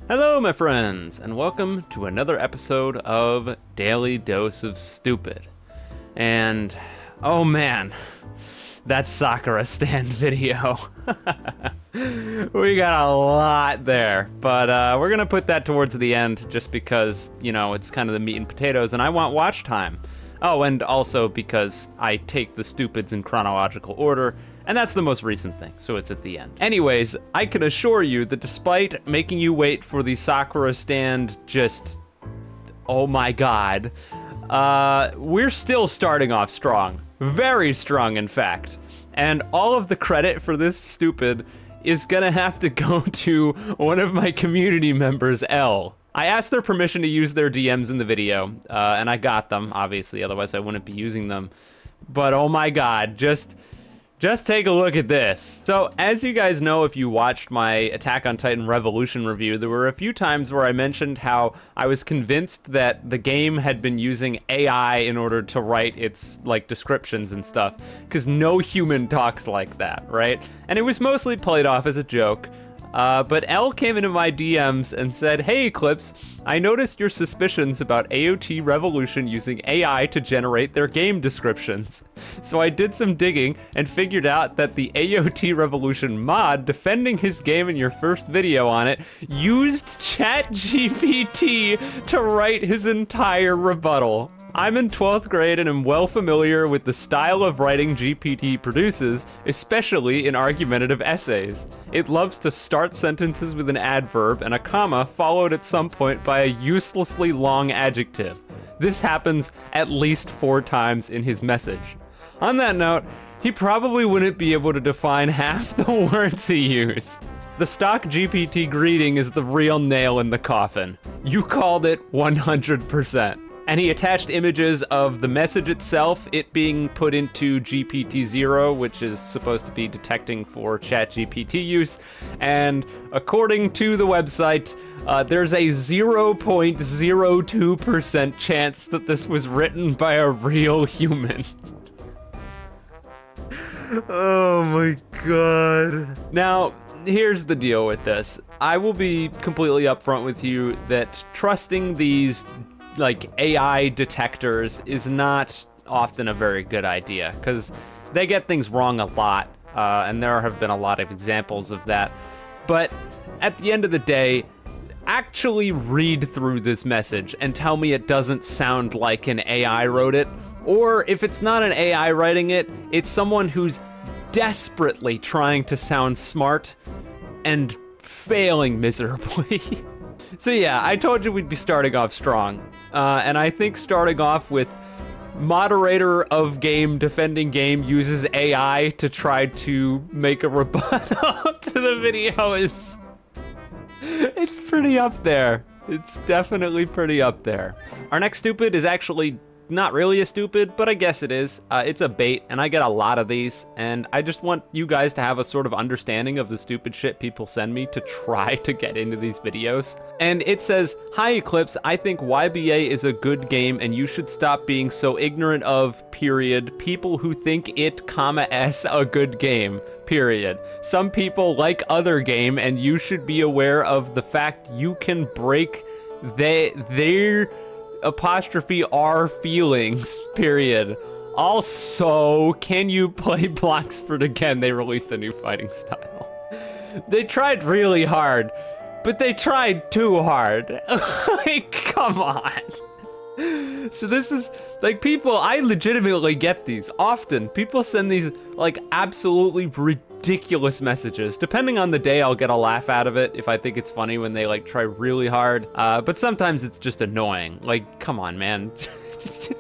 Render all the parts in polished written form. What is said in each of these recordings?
Hello, my friends, and welcome to another episode of Daily Dose of Stupid. And, oh man, that Sakura Stand video. We got a lot there, but we're gonna put that towards the end just because, you know, it's kind of the meat and potatoes, and I want watch time. Oh, and also because I take the stupids in chronological order, and that's the most recent thing, so it's at the end. Anyways, I can assure you that despite making you wait for the Sakura Stand just, oh my god, we're still starting off strong. Very strong, in fact. And all of the credit for this stupid is gonna have to go to one of my community members, L. I asked their permission to use their DMs in the video, and I got them, obviously, otherwise I wouldn't be using them. But oh my god, just take a look at this. So, as you guys know, if you watched my Attack on Titan Revolution review, there were a few times where I mentioned how I was convinced that the game had been using AI in order to write its, like, descriptions and stuff, because no human talks like that, right? And it was mostly played off as a joke. But L came into my DMs and said, "Hey Eclipse, I noticed your suspicions about AOT Revolution using AI to generate their game descriptions." So I did some digging and figured out that the AOT Revolution mod defending his game in your first video on it used ChatGPT to write his entire rebuttal. I'm in 12th grade and am well familiar with the style of writing GPT produces, especially in argumentative essays. It loves to start sentences with an adverb and a comma followed at some point by a uselessly long adjective. This happens at least 4 times in his message. On that note, he probably wouldn't be able to define half the words he used. The stock GPT greeting is the real nail in the coffin. You called it 100%. And he attached images of the message itself, it being put into GPT-0, which is supposed to be detecting for ChatGPT use. And according to the website, there's a 0.02% chance that this was written by a real human. Oh my god. Now, here's the deal with this. I will be completely upfront with you that trusting these like AI detectors is not often a very good idea because they get things wrong a lot, and there have been a lot of examples of that. But at the end of the day, actually read through this message and tell me it doesn't sound like an AI wrote it, or if it's not an AI writing it, it's someone who's desperately trying to sound smart and failing miserably. So yeah, I told you we'd be starting off strong. And I think starting off with moderator of game defending game uses AI to try to make a rebuttal to the video it's pretty up there. It's definitely pretty up there. Our next stupid is actually not really a stupid, but I guess it is. It's a bait, and I get a lot of these, and I just want you guys to have a sort of understanding of the stupid shit people send me to try to get into these videos. And it says, "Hi Eclipse, I think YBA is a good game, and you should stop being so ignorant of, period, people who think it, s a good game, period. Some people like other game, and you should be aware of the fact you can break their apostrophe R feelings, period. Also, can you play Bloxford again? They released a new fighting style." They tried really hard, but they tried too hard. Like, come on. So this is, like, people, I legitimately get these. Often, people send these, like, absolutely ridiculous messages. Depending on the day, I'll get a laugh out of it if I think it's funny when they, like, try really hard. But sometimes it's just annoying. Like, come on, man. Do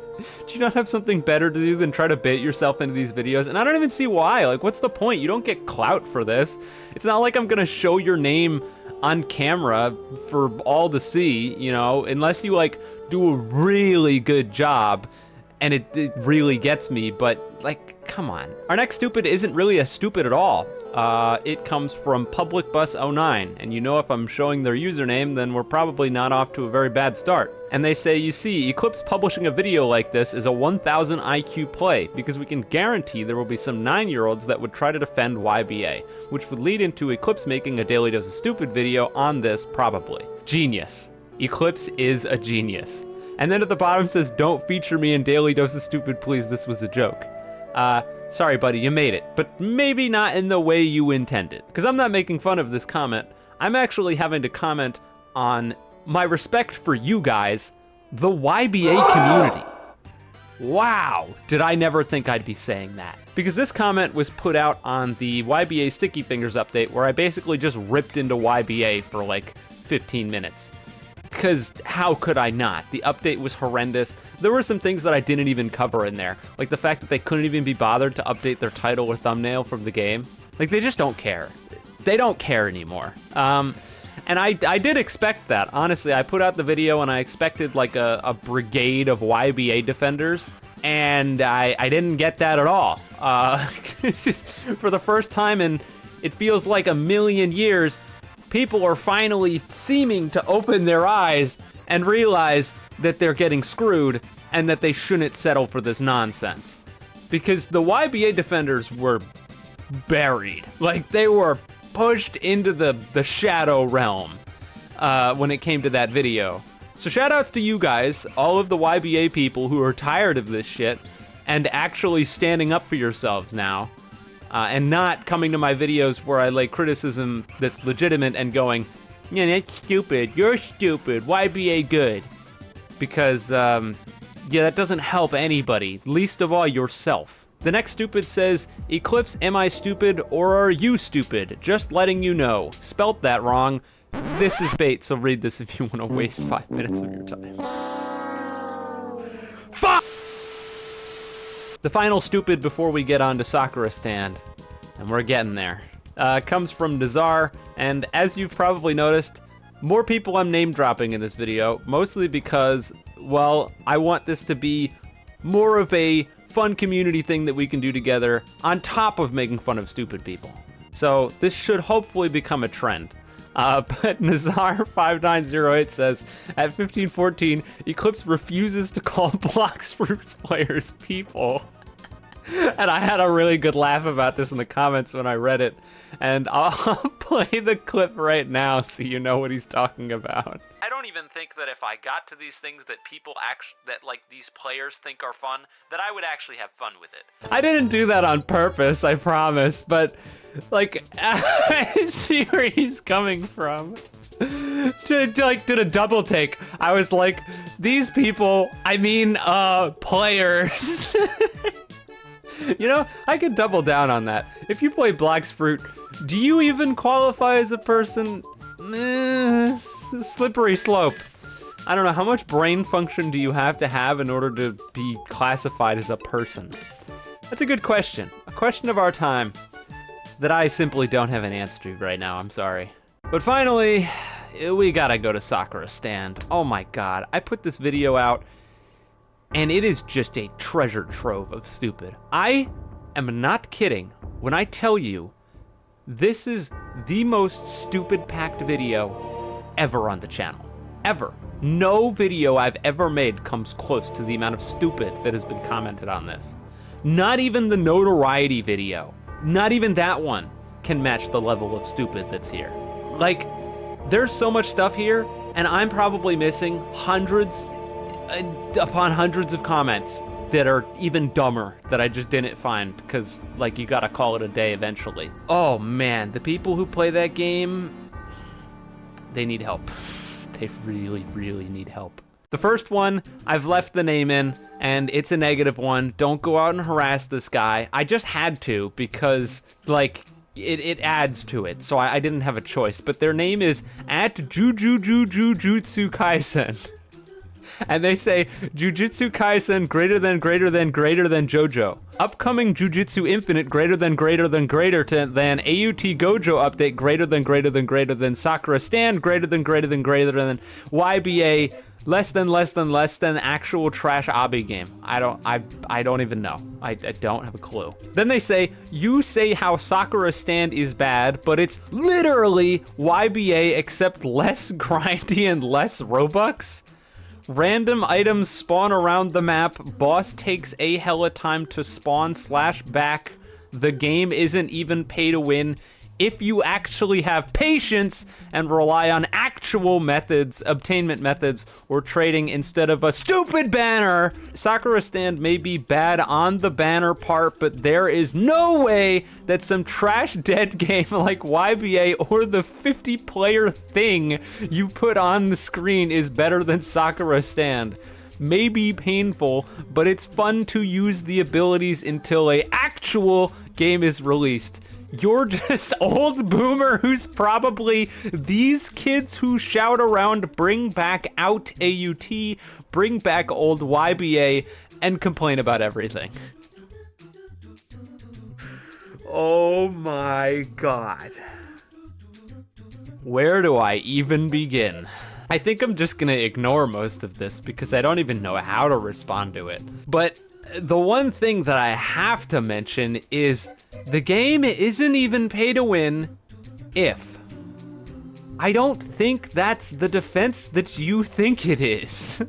you not have something better to do than try to bait yourself into these videos? And I don't even see why. Like, what's the point? You don't get clout for this. It's not like I'm gonna show your name on camera for all to see, you know, unless you, like, do a really good job and it really gets me, but, like, come on. Our next stupid isn't really a stupid at all. It comes from PublicBus09, and you know if I'm showing their username, then we're probably not off to a very bad start. And they say, "You see, Eclipse publishing a video like this is a 1000 IQ play, because we can guarantee there will be some 9-year-olds that would try to defend YBA, which would lead into Eclipse making a Daily Dose of Stupid video on this, probably. Genius. Eclipse is a genius. And then at the bottom says, don't feature me in Daily Dose of Stupid, please, this was a joke. Sorry, buddy, you made it, but maybe not in the way you intended. Because I'm not making fun of this comment. I'm actually having to comment on my respect for you guys, the YBA community. Wow, did I never think I'd be saying that. Because this comment was put out on the YBA Sticky Fingers update where I basically just ripped into YBA for like 15 minutes. Because how could I not? The update was horrendous. There were some things that I didn't even cover in there. Like the fact that they couldn't even be bothered to update their title or thumbnail from the game. Like they just don't care. They don't care anymore. And I did expect that. Honestly, I put out the video and I expected like a brigade of YBA defenders. And I didn't get that at all. It's just, for the first time in, it feels like a million years, people are finally seeming to open their eyes and realize that they're getting screwed and that they shouldn't settle for this nonsense. Because the YBA defenders were buried. Like, they were pushed into the shadow realm when it came to that video. So shoutouts to you guys, all of the YBA people who are tired of this shit and actually standing up for yourselves now. And not coming to my videos where I lay criticism that's legitimate and going, yeah, that's stupid, you're stupid, YBA good. Because, yeah, that doesn't help anybody, least of all yourself. The next stupid says, Eclipse, am I stupid or are you stupid? Just letting you know. Spelt that wrong. This is bait, so read this if you want to waste 5 minutes of your time. Fuck! The final stupid before we get on to Sakura Stand, and we're getting there, comes from Nazar, and as you've probably noticed, more people I'm name dropping in this video, mostly because, well, I want this to be more of a fun community thing that we can do together on top of making fun of stupid people. So this should hopefully become a trend. But Nazar5908 says, at 1514, Eclipse refuses to call Blox Fruits players people. And I had a really good laugh about this in the comments when I read it. And I'll play the clip right now so you know what he's talking about. I don't even think that if I got to these things that people these players think are fun, that I would actually have fun with it. I didn't do that on purpose, I promise, but like, I see where he's coming from. Did a double take. I was like, these people, I mean, players. You know, I could double down on that. If you play Blox Fruit, do you even qualify as a person? Slippery slope. I don't know, how much brain function do you have to have in order to be classified as a person? That's a good question. A question of our time that I simply don't have an answer to right now, I'm sorry. But finally, we gotta go to Sakura Stand. Oh my god, I put this video out and it is just a treasure trove of stupid. I am not kidding when I tell you this is the most stupid packed video ever on the channel. Ever. No video I've ever made comes close to the amount of stupid that has been commented on this. Not even the notoriety video, not even that one can match the level of stupid that's here. Like, there's so much stuff here, and I'm probably missing hundreds upon hundreds of comments that are even dumber that I just didn't find, because, like, you gotta call it a day eventually. Oh man, the people who play that game, they need help. They really, really need help. The first one, I've left the name in, and it's a negative one. Don't go out and harass this guy. I just had to, because, like, it adds to it, so I didn't have a choice. But their name is @Jujutsu Kaisen. And they say, Jujutsu Kaisen greater than JoJo. Upcoming Jujutsu Infinite greater than AOT Gojo update greater than Sakura Stand greater than YBA less than actual trash obby game. I don't even know. I don't have a clue. Then they say, you say how Sakura Stand is bad, but it's literally YBA except less grindy and less Robux. Random items spawn around the map. Boss takes a hella time to spawn /back. The game isn't even pay to win. if you actually have patience and rely on actual methods, obtainment methods, or trading instead of a stupid banner. Sakura Stand may be bad on the banner part, but there is no way that some trash dead game like YBA or the 50-player thing you put on the screen is better than Sakura Stand. May be painful, but it's fun to use the abilities until a actual game is released. You're just old boomer who's probably these kids who shout around bring back out AUT, bring back old YBA, and complain about everything. Oh my god. Where do I even begin? I think I'm just gonna ignore most of this because I don't even know how to respond to it. But the one thing that I have to mention is the game isn't even pay to win if. I don't think that's the defense that you think it is.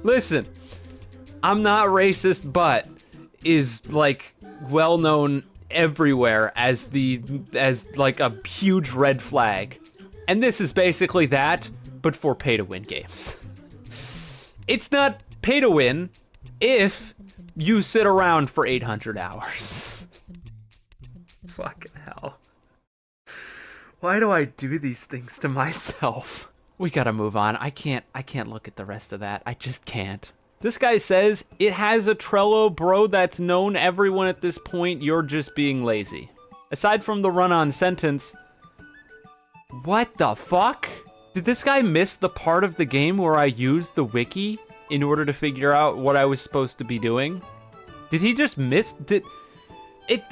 Listen, I'm not racist, but is like well known everywhere as like a huge red flag. And this is basically that, but for pay to win games. It's not pay to win if you sit around for 800 hours. Fucking hell. Why do I do these things to myself? We gotta move on. I can't look at the rest of that. I just can't. This guy says, it has a Trello, bro, that's known everyone at this point. You're just being lazy. Aside from the run-on sentence, what the fuck? Did this guy miss the part of the game where I used the wiki in order to figure out what I was supposed to be doing? Did he just miss it?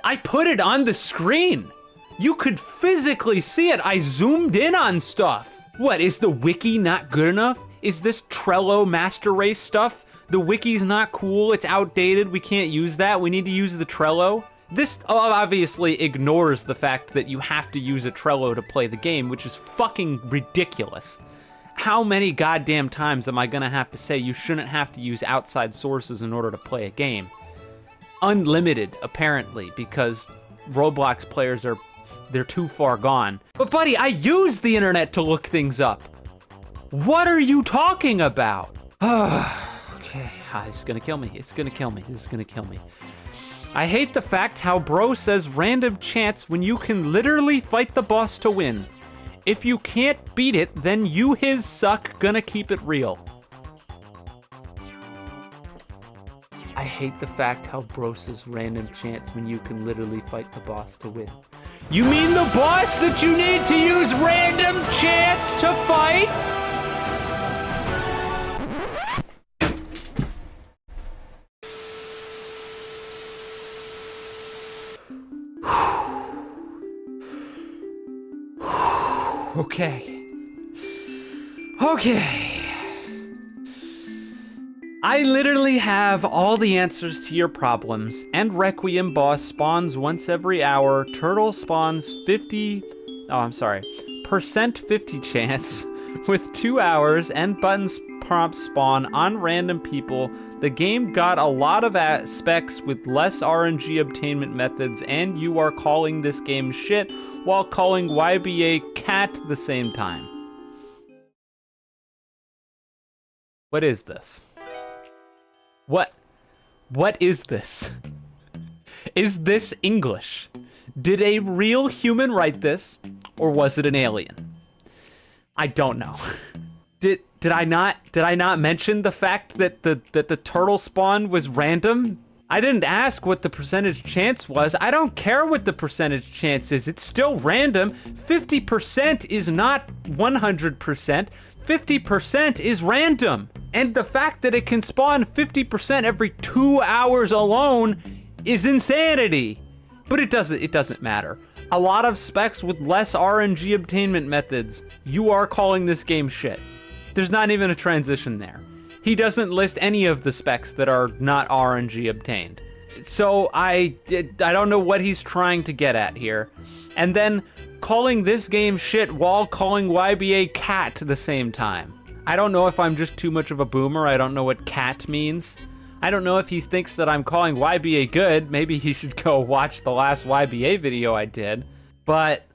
I put it on the screen. You could physically see it. I zoomed in on stuff. What, is the wiki not good enough? Is this Trello master race stuff? The wiki's not cool, it's outdated, we can't use that, we need to use the Trello? This obviously ignores the fact that you have to use a Trello to play the game, which is fucking ridiculous. How many goddamn times am I gonna have to say you shouldn't have to use outside sources in order to play a game? Unlimited, apparently, because Roblox players they're too far gone. But buddy, I use the internet to look things up. What are you talking about? Okay, it's gonna kill me, it's gonna kill me, this is gonna kill me. I hate the fact how bro says random chance when you can literally fight the boss to win. If you can't beat it, then you his suck, gonna keep it real. I hate the fact how bro says random chance when you can literally fight the boss to win. You mean the boss that you need to use random chance to fight? Okay. I literally have all the answers to your problems, and Requiem boss spawns once every hour, turtle spawns 50% chance with 2 hours, and buttons prompts spawn on random people. The game got a lot of specs with less RNG obtainment methods, and you are calling this game shit while calling YBA cat the same time. What is this? What is this? Is this English? Did a real human write this, or was it an alien? I don't know. Did I not mention the fact that the turtle spawn was random? I didn't ask what the percentage chance was. I don't care what the percentage chance is. It's still random. 50% is not 100%. 50% is random. And the fact that it can spawn 50% every 2 hours alone is insanity. But it doesn't matter. A lot of specs with less RNG obtainment methods. You are calling this game shit. There's not even a transition there. He doesn't list any of the specs that are not RNG obtained. So I don't know what he's trying to get at here. And then calling this game shit while calling YBA cat at the same time. I don't know if I'm just too much of a boomer. I don't know what cat means. I don't know if he thinks that I'm calling YBA good. Maybe he should go watch the last YBA video I did. But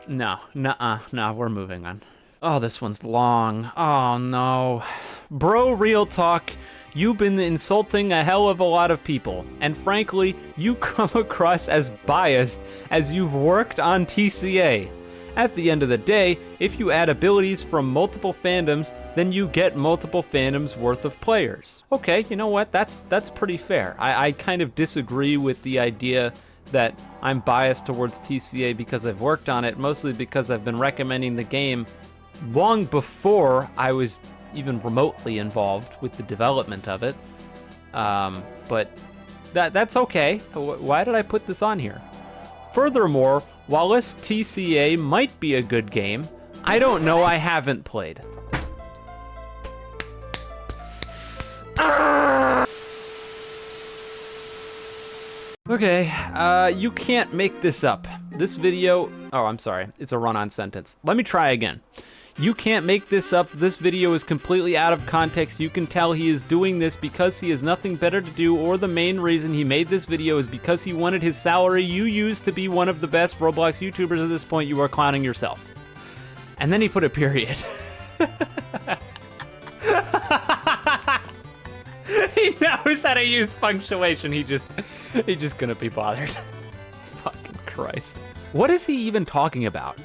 no, no, we're moving on. Oh, this one's long. Oh no. Bro, real talk, you've been insulting a hell of a lot of people, and frankly, you come across as biased as you've worked on TCA. At the end of the day, if you add abilities from multiple fandoms, then you get multiple fandoms worth of players. Okay, you know what? That's pretty fair. I kind of disagree with the idea that I'm biased towards TCA because I've worked on it, mostly because I've been recommending the game long before I was even remotely involved with the development of it. But that's okay. Why did I put this on here? Furthermore, while this TCA might be a good game, I don't know, I haven't played. Okay, you can't make this up. This video, oh, I'm sorry, it's a run-on sentence. Let me try again. You can't make this up. This video is completely out of context. You can tell he is doing this because he has nothing better to do, or the main reason he made this video is because he wanted his salary. You used to be one of the best Roblox YouTubers at this point. You are clowning yourself. And then he put a period. He knows how to use punctuation. He just couldn't be bothered. Fucking Christ. What is he even talking about?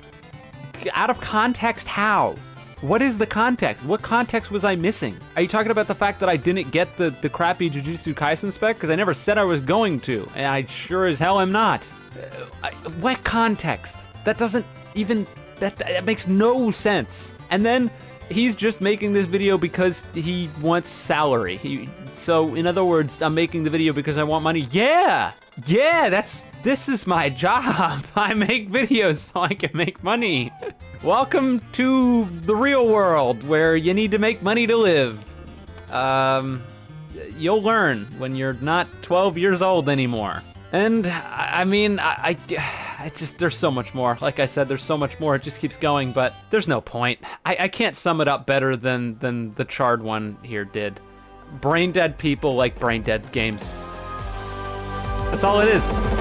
Out of context, how? What is the context? What context was I missing? Are you talking about the fact that I didn't get the crappy Jujutsu Kaisen spec? Because I never said I was going to, and I sure as hell am not. What context? That doesn't even, that makes no sense. And then he's just making this video because he wants salary. So in other words, I'm making the video because I want money. Yeah, this is my job. I make videos so I can make money. Welcome to the real world where you need to make money to live. You'll learn when you're not 12 years old anymore. And I mean, I just, there's so much more. Like I said, there's so much more. It just keeps going, but there's no point. I can't sum it up better than the Charred one here did. Brain dead people like brain dead games. That's all it is.